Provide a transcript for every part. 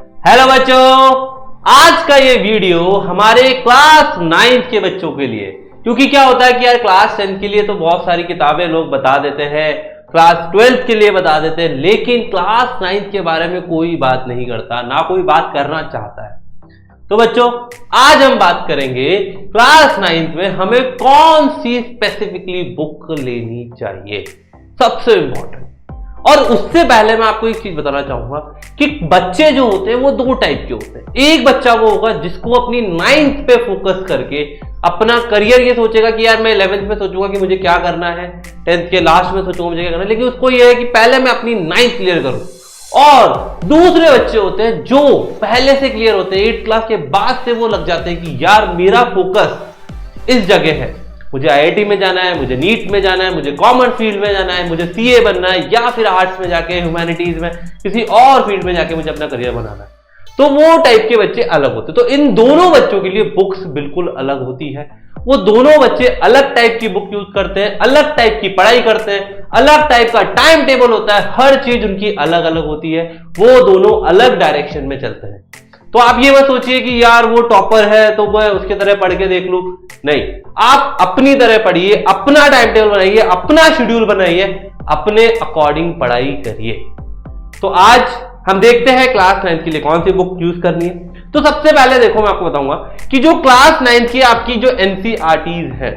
Hello बच्चों, आज का ये वीडियो हमारे क्लास 9th के बच्चों के लिए, क्योंकि क्या होता है कि यार क्लास 10 के लिए तो बहुत सारी किताबें लोग बता देते हैं, क्लास 12 के लिए बता देते हैं, लेकिन क्लास 9th के बारे में कोई बात नहीं करता, ना कोई बात करना चाहता है। तो बच्चों, आज हम बात करेंगे क्लास 9th में हमें कौन सी स्पेसिफिकली बुक लेनी चाहिए, सबसे इंपॉर्टेंट। और उससे पहले मैं आपको एक चीज बताना चाहूंगा कि बच्चे जो होते हैं वो दो टाइप के होते हैं। एक बच्चा वो होगा जिसको अपनी 9th पे फोकस करके अपना करियर ये सोचेगा कि यार मैं 11th में सोचूंगा कि मुझे क्या करना है, 10th के लास्ट में सोचूंगा मुझे क्या करना है, लेकिन उसको ये है कि पहले मैं अपनी 9th क्लियर करूं। और दूसरे बच्चे होते हैं जो पहले से क्लियर होते हैं, 8th क्लास के बाद से वो लग जाते हैं कि यार मेरा फोकस इस जगह है, मुझे आईआईटी में जाना है, मुझे नीट में जाना है, मुझे कॉमर्स फील्ड में जाना है, मुझे सीए बनना है, या फिर आर्ट्स में जाके ह्यूमैनिटीज में किसी और फील्ड में जाके मुझे अपना करियर बनाना है। तो वो टाइप के बच्चे अलग होते हैं। तो इन दोनों बच्चों के लिए बुक्स बिल्कुल अलग होती है। वो दोनों बच्चे अलग टाइप की बुक यूज करते हैं, अलग टाइप की पढ़ाई करते हैं, अलग टाइप का टाइम टेबल होता है, हर चीज उनकी अलग अलग होती है, वो दोनों अलग डायरेक्शन में चलते हैं। तो आप ये मत सोचिए कि यार वो टॉपर है तो मैं उसकी तरह पढ़ के देख लूं, नहीं, आप अपनी तरह पढ़िए, अपना टाइम टेबल बनाइए, अपना शेड्यूल बनाइए, अपने अकॉर्डिंग पढ़ाई करिए। तो आज हम देखते हैं क्लास 9th के लिए कौन सी बुक यूज करनी है। तो सबसे पहले देखो, मैं आपको बताऊंगा कि जो क्लास 9th की आपकी जो एनसीईआरटीज है,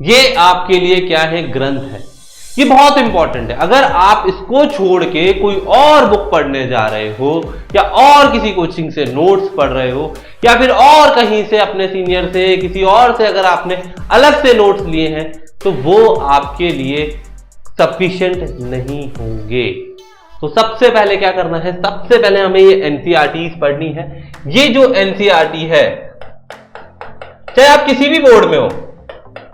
ये आपके लिए क्या है, ग्रंथ है। ये बहुत इंपॉर्टेंट है। अगर आप इसको छोड़ के कोई और बुक पढ़ने जा रहे हो, या और किसी कोचिंग से नोट्स पढ़ रहे हो, या फिर और कहीं से अपने सीनियर से, किसी और से अगर आपने अलग से नोट्स लिए हैं, तो वो आपके लिए सफिशिएंट नहीं होंगे। तो सबसे पहले क्या करना है, सबसे पहले हमें ये एनसीईआरटीज पढ़नी है। ये जो एनसीईआरटी है, चाहे आप किसी भी बोर्ड में हो,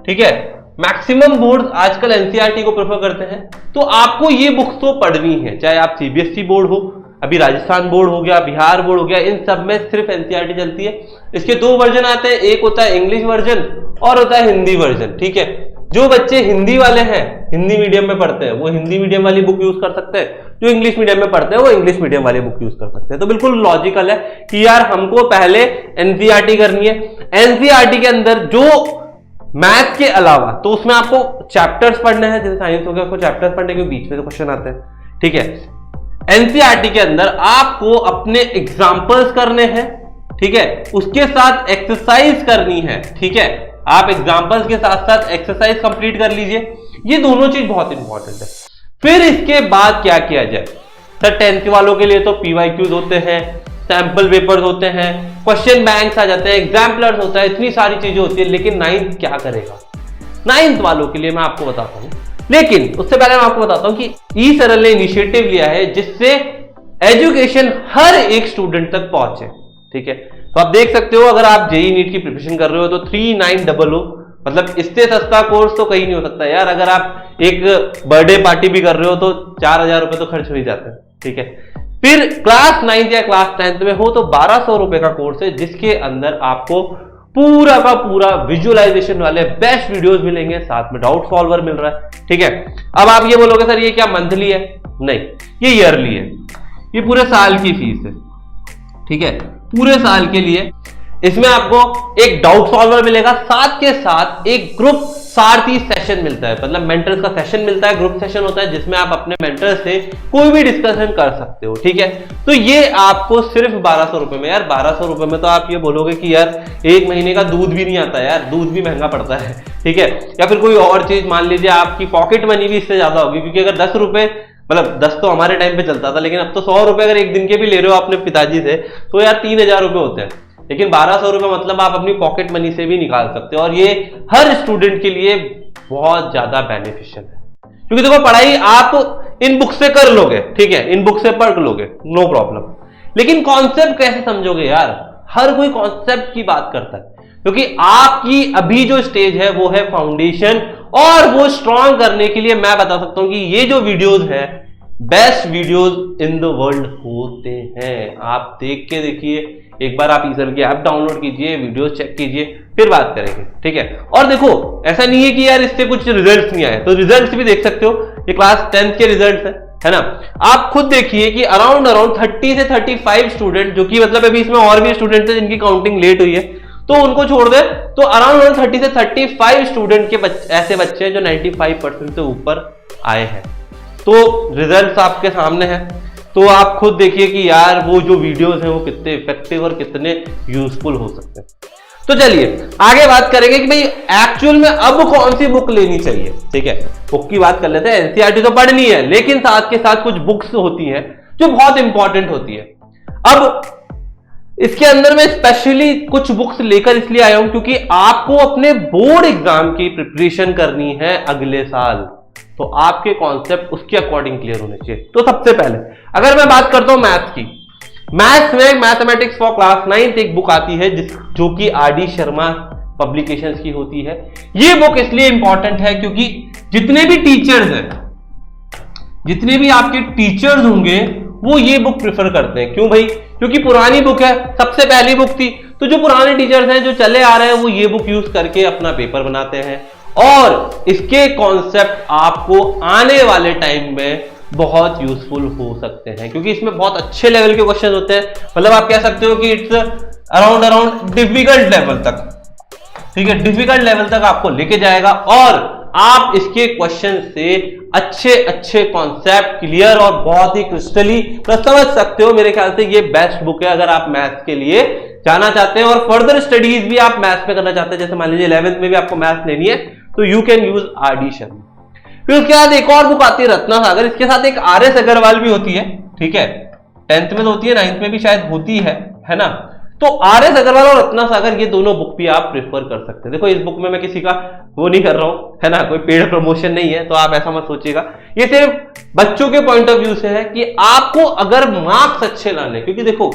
ठीक है, मैक्सिमम बोर्ड आजकल एनसीईआरटी को प्रेफर करते हैं, तो आपको ये बुक्स तो पढ़नी है। चाहे आप सीबीएसई बोर्ड हो, अभी राजस्थान बोर्ड हो गया, बिहार बोर्ड हो गया, इन सब में सिर्फ एनसीईआरटी चलती है। इसके दो वर्जन आते हैं, एक होता है इंग्लिश वर्जन और होता है हिंदी वर्जन, ठीक है। जो बच्चे हिंदी वाले हैं, हिंदी मीडियम में पढ़ते हैं, वो हिंदी मीडियम वाली बुक यूज कर सकते हैं, जो इंग्लिश मीडियम में पढ़ते हैं वो इंग्लिश मीडियम वाली बुक यूज कर सकते हैं। तो बिल्कुल लॉजिकल है कि यार हमको पहले एनसीईआरटी करनी है। एनसीईआरटी के अंदर जो मैथ के अलावा, तो उसमें आपको चैप्टर्स पढ़ने हैं, जैसे साइंस हो गया, उसको चैप्टर्स पढ़ने के बीच में तो क्वेश्चन आते हैं, ठीक है। एनसीईआरटी के अंदर आपको अपने एग्जाम्पल्स करने हैं, ठीक है, उसके साथ एक्सरसाइज करनी है, ठीक है। आप एग्जाम्पल्स के साथ साथ एक्सरसाइज कंप्लीट कर लीजिए, ये दोनों चीज बहुत इंपॉर्टेंट है। फिर इसके बाद क्या किया जाए, सर 10th वालों के लिए तो पीवाईक्यूज होते हैं, सैंपल पेपर्स होते हैं, क्वेश्चन बैंक्स आ जाते हैं, एग्जाम्पलर्स होता है, इतनी सारी चीजें होती है, लेकिन 9th क्या करेगा। 9th वालों के लिए मैं आपको बताता हूं, लेकिन उससे पहले मैं आपको बताता हूं कि ई-सरल ने इनिशिएटिव लिया है जिससे एजुकेशन हर एक स्टूडेंट तक पहुंचे, ठीक है। तो आप देख सकते हो, अगर आप जेईई नीट की प्रिपरेशन कर रहे हो तो 3900, मतलब इससे सस्ता कोर्स तो कहीं नहीं हो सकता यार। अगर आप एक बर्थडे पार्टी भी कर रहे हो तो 4000 रुपए तो खर्च हो ही जाते हैं, ठीक है। फिर क्लास 9th या क्लास 10th में हो तो 1200 रुपए का कोर्स है, जिसके अंदर आपको पूरा का पूरा विजुअलाइजेशन वाले बेस्ट वीडियोस मिलेंगे, साथ में डाउट सॉल्वर मिल रहा है, ठीक है। अब आप ये बोलोगे सर ये क्या मंथली है, नहीं, ये ईयरली है, ये पूरे साल की फीस है, ठीक है, पूरे साल के लिए। इसमें आपको एक डाउट सॉल्वर मिलेगा, साथ के साथ एक ग्रुप सारथी सेशन मिलता है, मतलब मेंटर्स का सेशन मिलता है, ग्रुप सेशन होता है जिसमें आप अपने मेंटर से कोई भी डिस्कशन कर सकते हो, ठीक है। तो ये आपको सिर्फ 1200 रुपए में, यार 1200 रुपए में तो आप ये बोलोगे कि यार एक महीने का दूध भी नहीं आता यार, दूध भी महंगा पड़ता है, ठीक है। या फिर कोई और चीज, मान लीजिए आपकी पॉकेट मनी भी इससे ज्यादा होगी, क्योंकि अगर 10 रुपए, मतलब 10 तो हमारे टाइम पे चलता था, लेकिन अब तो 100 रुपए अगर एक दिन के भी ले रहे हो अपने पिताजी से, तो यार 3000 रुपए होते हैं। लेकिन 1200 रुपए मतलब आप अपनी पॉकेट मनी से भी निकाल सकते हो, और ये हर स्टूडेंट के लिए बहुत ज्यादा बेनिफिशियल है। क्योंकि देखो, पढ़ाई आप इन बुक से कर लोगे, ठीक है, इन बुक से पढ़ लोगे, नो प्रॉब्लम, लेकिन कॉन्सेप्ट कैसे समझोगे यार। हर कोई कॉन्सेप्ट की बात करता है, क्योंकि आपकी अभी जो स्टेज है वो है फाउंडेशन, और वो स्ट्रॉन्ग करने के लिए मैं बता सकता हूं कि ये जो वीडियोस है best videos in the world होते हैं। आप देख के देखिए, एक बार आप ई-सरल की ऐप डाउनलोड कीजिए, वीडियोस चेक कीजिए, फिर बात करेंगे, ठीक है। और देखो, ऐसा नहीं है कि यार इससे कुछ रिजल्ट्स नहीं आए, तो रिजल्ट्स भी देख सकते हो, ये क्लास 10th के रिजल्ट्स है, है ना। आप खुद देखिए कि अराउंड 30 से 35 स्टूडेंट, जो कि मतलब अभी इसमें और भी स्टूडेंट थे जिनकी काउंटिंग लेट हुई है, तो उनको छोड़ दे तो अराउंड 30 से 35 स्टूडेंट के ऐसे बच्चे हैं जो 95% से ऊपर आए हैं। तो रिजल्ट्स आपके सामने हैं, तो आप खुद देखिए कि यार वो जो वीडियोस हैं वो कितने इफेक्टिव और कितने यूजफुल हो सकते हैं। तो चलिए आगे बात करेंगे कि भाई एक्चुअल में अब कौन सी बुक लेनी चाहिए। ठीक है, बुक की बात कर लेते हैं। एनसीईआरटी तो पढ़नी है, लेकिन साथ के साथ कुछ बुक्स होती हैं जो बहुत इंपॉर्टेंट होती है। अब इसके अंदर मैं स्पेशली कुछ बुक्स लेकर इसलिए आया हूं क्योंकि आपको अपने बोर्ड एग्जाम की प्रिपरेशन करनी है अगले साल, तो आपके कॉन्सेप्ट उसके अकॉर्डिंग क्लियर होने चाहिए। तो सबसे पहले अगर मैं बात करता हूं मैथ्स की, मैथ्स में मैथमेटिक्स फॉर क्लास 9 एक बुक आती है जो कि आर.डी. शर्मा पब्लिकेशंस की होती है। ये बुक इसलिए इंपॉर्टेंट है क्योंकि जितने भी टीचर्स हैं, जितने भी आपके टीचर्स होंगे वो ये बुक प्रेफर करते हैं। क्यों भाई? क्योंकि पुरानी बुक है, सबसे पहली बुक थी, तो जो पुराने टीचर्स हैं जो चले आ रहे हैं वो ये बुक यूज करके अपना पेपर बनाते हैं और इसके कॉन्सेप्ट आपको आने वाले टाइम में बहुत यूजफुल हो सकते हैं क्योंकि इसमें बहुत अच्छे लेवल के क्वेश्चन होते हैं। मतलब आप कह सकते हो कि इट्स अराउंड डिफिकल्ट लेवल तक, ठीक है, डिफिकल्ट लेवल तक आपको लेके जाएगा और आप इसके क्वेश्चन से अच्छे अच्छे कॉन्सेप्ट क्लियर और बहुत ही क्रिस्टली समझ सकते हो। मेरे ख्याल से ये बेस्ट बुक है अगर आप मैथ्स के लिए जाना चाहते हैं और फर्दर स्टडीज भी आप मैथ्स में करना चाहते हैं। जैसे मान लीजिए 11th में भी आपको मैथ्स लेनी है तो you can use RD. Sharma. फिर उसके बाद एक और बुक आती है रत्ना सागर, इसके साथ एक आर.एस. अग्रवाल भी होती है। ठीक है, 10th में तो होती है, 9th में भी शायद होती है ना। तो आर.एस. अग्रवाल और रत्ना सागर ये दोनों बुक भी आप प्रेफर कर सकते हैं। देखो इस बुक में मैं किसी का वो नहीं कर रहा हूं, है ना, कोई पेड प्रमोशन नहीं है, तो आप ऐसा मत सोचिएगा। ये सिर्फ बच्चों के पॉइंट ऑफ व्यू से है कि आपको अगर मार्क्स अच्छे लाने, क्योंकि देखो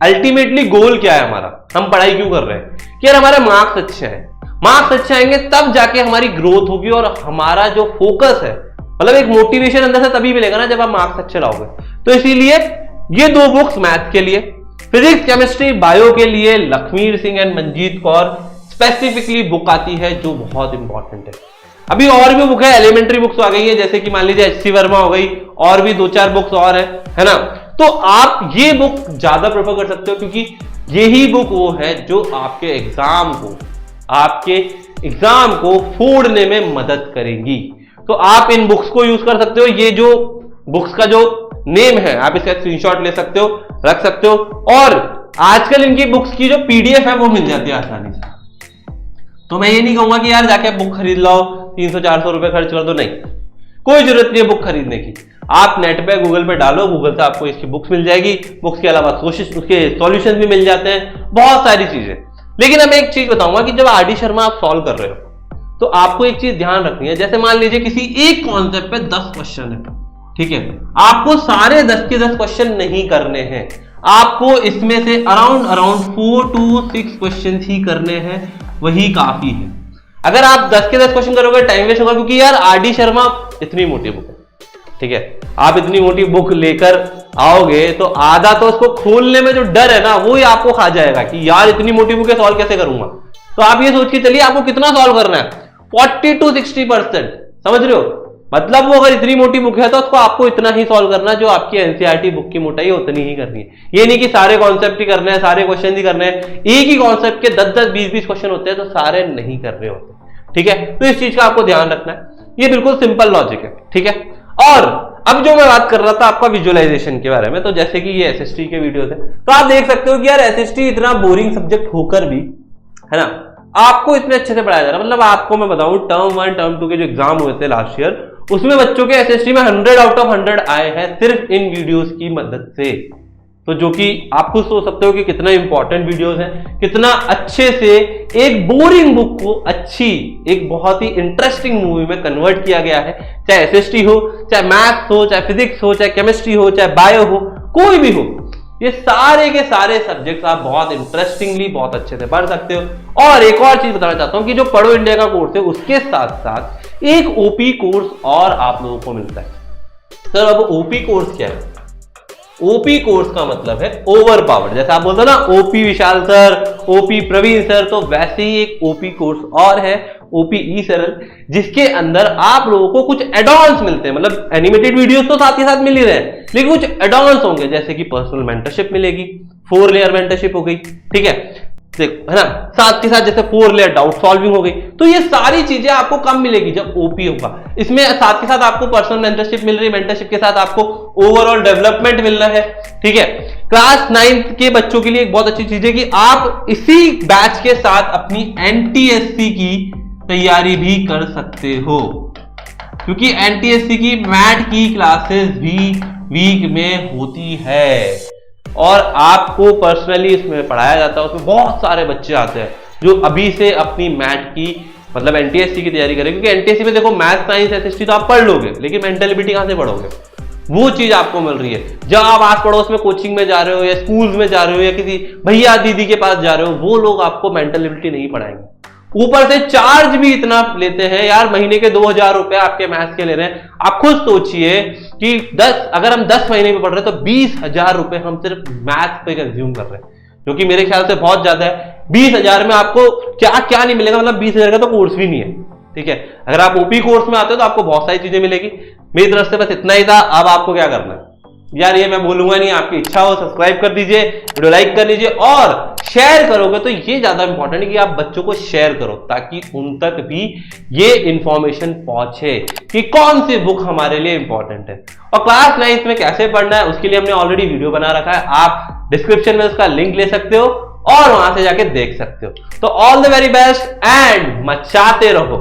अल्टीमेटली गोल क्या है हमारा, हम पढ़ाई क्यों कर रहे हैं कि यार हमारे मार्क्स अच्छे हैं। मार्क्स अच्छे आएंगे तब जाके हमारी ग्रोथ होगी और हमारा जो फोकस है, मतलब एक मोटिवेशन अंदर से तभी मिलेगा ना जब आप मार्क्स अच्छे लाओगे। तो इसीलिए ये दो बुक्स मैथ के लिए, फिजिक्स केमिस्ट्री बायो के लिए Lakhmir Singh and Manjeet Kaur specifically book आती है जो बहुत इंपॉर्टेंट है। अभी और भी बुक है, एलिमेंट्री बुक्स आ गई है, जैसे कि मान लीजिए एच.सी. वर्मा हो गई, और भी 2-4 बुक्स और है ना। तो आप ये बुक ज्यादा प्रेफर कर सकते हो क्योंकि यही बुक वो है जो आपके एग्जाम को फोड़ने में मदद करेगी। तो आप इन बुक्स को यूज कर सकते हो। ये जो बुक्स का जो नेम है आप इसका स्क्रीनशॉट ले सकते हो, रख सकते हो, और आजकल इनकी बुक्स की जो पीडीएफ है वो मिल जाती है आसानी से। तो मैं ये नहीं कहूंगा कि यार जाके बुक खरीद लाओ, 300-400 रुपए खर्च कर दो, नहीं, कोई जरूरत नहीं है बुक खरीदने की। आप नेट पे गूगल पे डालो, गूगल से आपको इसकी बुक्स मिल जाएगी। बुक्स के अलावा उसके सॉल्यूशन भी मिल जाते हैं, बहुत सारी चीजें। लेकिन अब मैं एक चीज बताऊंगा कि जब आर.डी. शर्मा आप सॉल्व कर रहे हो तो आपको एक चीज ध्यान रखनी है। जैसे मान लीजिए किसी एक कॉन्सेप्ट पे 10 क्वेश्चन है, ठीक है, आपको सारे 10 के 10 क्वेश्चन नहीं करने हैं, आपको इसमें से अराउंड 4 to 6 क्वेश्चन ही करने हैं, वही काफी है। अगर आप 10 के 10 क्वेश्चन करोगे टाइम वेस्ट होगा, क्योंकि यार आर.डी. शर्मा इतनी मोटी बुक है, ठीक है, आप इतनी मोटी बुक लेकर आओगे तो आधा तो उसको खोलने में जो डर है ना वो ही आपको खा जाएगा कि यार इतनी मोटी बुक है सॉल्व कैसे करूंगा। तो आप ये सोच के चलिए आपको कितना सॉल्व करना है, 40 to 60%, समझ रहे हो। मतलब वो अगर इतनी मोटी बुक है तो उसको आपको इतना ही सॉल्व करना है जो आपकी एनसीईआरटी बुक की मोटाई है उतनी ही करनी है। ये नहीं कि सारे कॉन्सेप्ट ही करने हैं, सारे क्वेश्चन ही करने हैं। एक ही कॉन्सेप्ट के 10-10, 20-20 क्वेश्चन होते हैं तो सारे नहीं कर रहे होते, ठीक है। तो इस चीज का आपको ध्यान रखना है, ये बिल्कुल सिंपल लॉजिक है, ठीक है। और अब जो मैं बात कर रहा था आपका विजुअलाइजेशन के बारे में, तो जैसे कि ये एसएसटी के वीडियो थे, तो आप देख सकते हो कि यार एसएसटी इतना बोरिंग सब्जेक्ट होकर भी, है ना, आपको इतने अच्छे से पढ़ाया जा रहा है। मतलब आपको मैं बताऊं टर्म 1 टर्म 2 के जो एग्जाम हुए थे लास्ट ईयर, उसमें बच्चों के एसएसटी में 100 out of 100 आए हैं सिर्फ इन वीडियोस की मदद से। तो जो कि आप खुद सोच सकते हो कि कितना इंपॉर्टेंट वीडियोस हैं, कितना अच्छे से एक बोरिंग बुक को अच्छी एक बहुत ही इंटरेस्टिंग मूवी में कन्वर्ट किया गया है। चाहे एसएसटी हो, चाहे मैथ्स हो, चाहे फिजिक्स हो, चाहे केमिस्ट्री हो, चाहे बायो हो, कोई भी हो, ये सारे के सारे सब्जेक्ट्स आप बहुत इंटरेस्टिंगली बहुत अच्छे से पढ़ सकते हो। और एक और चीज बताना चाहता हूं कि जो पढ़ो इंडिया का कोर्स है उसके साथ साथ एक ओपी कोर्स और आप लोगों को मिलता है। सर अब ओपी कोर्स क्या है? ओपी कोर्स का मतलब है ओवर पावर्ड। जैसे आप बोलते हो ना ओपी विशाल सर, ओपी प्रवीण सर, तो वैसे ही एक ओपी कोर्स और है, ओपी ई सरल, जिसके अंदर आप लोगों को कुछ एडॉन्स मिलते हैं। मतलब एनिमेटेड वीडियोस तो साथ ही साथ मिल ही रहे हैं, लेकिन कुछ एडॉन्स होंगे, जैसे कि पर्सनल मेंटरशिप मिलेगी, 4 लेयर मेंटरशिप हो गई, ठीक है है ना, साथ के साथ जैसे 4 लेयर डाउट सॉल्विंग हो गई। तो ये सारी चीजें आपको कम मिलेगी जब ओपी होगा। इसमें साथ के साथ आपको पर्सनल मेंटरशिप मिल रही है, मेंटरशिप के साथ आपको ओवरऑल डेवलपमेंट मिल रहा है, ठीक है। क्लास 9 के बच्चों के लिए एक बहुत अच्छी चीज है कि आप इसी बैच के साथ अपनी एनटीएससी की तैयारी भी कर सकते हो, क्योंकि एनटीएससी की मैथ की क्लासेस भी वीक में होती है और आपको पर्सनली इसमें पढ़ाया जाता है। उसमें बहुत सारे बच्चे आते हैं जो अभी से अपनी मैथ की मतलब एनटीएससी की तैयारी करें, क्योंकि एनटीएससी में देखो मैथ साइंस एसएसटी तो आप पढ़ लोगे, लेकिन मेंटल एबिलिटी कहां से पढ़ोगे? वो चीज आपको मिल रही है जब आप आस पड़ोस में कोचिंग में जा रहे हो या स्कूल्स में जा रहे हो या किसी भैया दीदी के पास जा रहे हो, वो लोग आपको मेंटल एबिलिटी नहीं पढ़ाएंगे। ऊपर से चार्ज भी इतना लेते हैं यार, महीने के 2000 रुपए आपके मैथ्स के ले रहे हैं। आप खुद सोचिए कि अगर हम 10 महीने में पढ़ रहे हैं तो 20,000 रुपए हम सिर्फ मैथ्स पे कंज्यूम कर रहे हैं, जो कि मेरे ख्याल से बहुत ज्यादा है। 20,000 में आपको क्या क्या नहीं मिलेगा, मतलब 20,000 का तो कोर्स भी नहीं है, ठीक है। अगर आप ओपी कोर्स में आते हो तो आपको बहुत सारी चीजें मिलेगी। मेरी तरफ से बस इतना ही था। अब आपको क्या करना है यार, ये मैं बोलूंगा नहीं, आपकी इच्छा हो सब्सक्राइब कर दीजिए, वीडियो लाइक कर लीजिए और शेयर करोगे तो ये ज्यादा इंपॉर्टेंट है कि आप बच्चों को शेयर करो, ताकि उन तक भी ये इंफॉर्मेशन पहुंचे कि कौन सी बुक हमारे लिए इंपॉर्टेंट है। और क्लास 9 में कैसे पढ़ना है उसके लिए हमने ऑलरेडी वीडियो बना रखा है, आप डिस्क्रिप्शन में उसका लिंक ले सकते हो और वहां से जाके देख सकते हो। तो all the very best and मचाते रहो।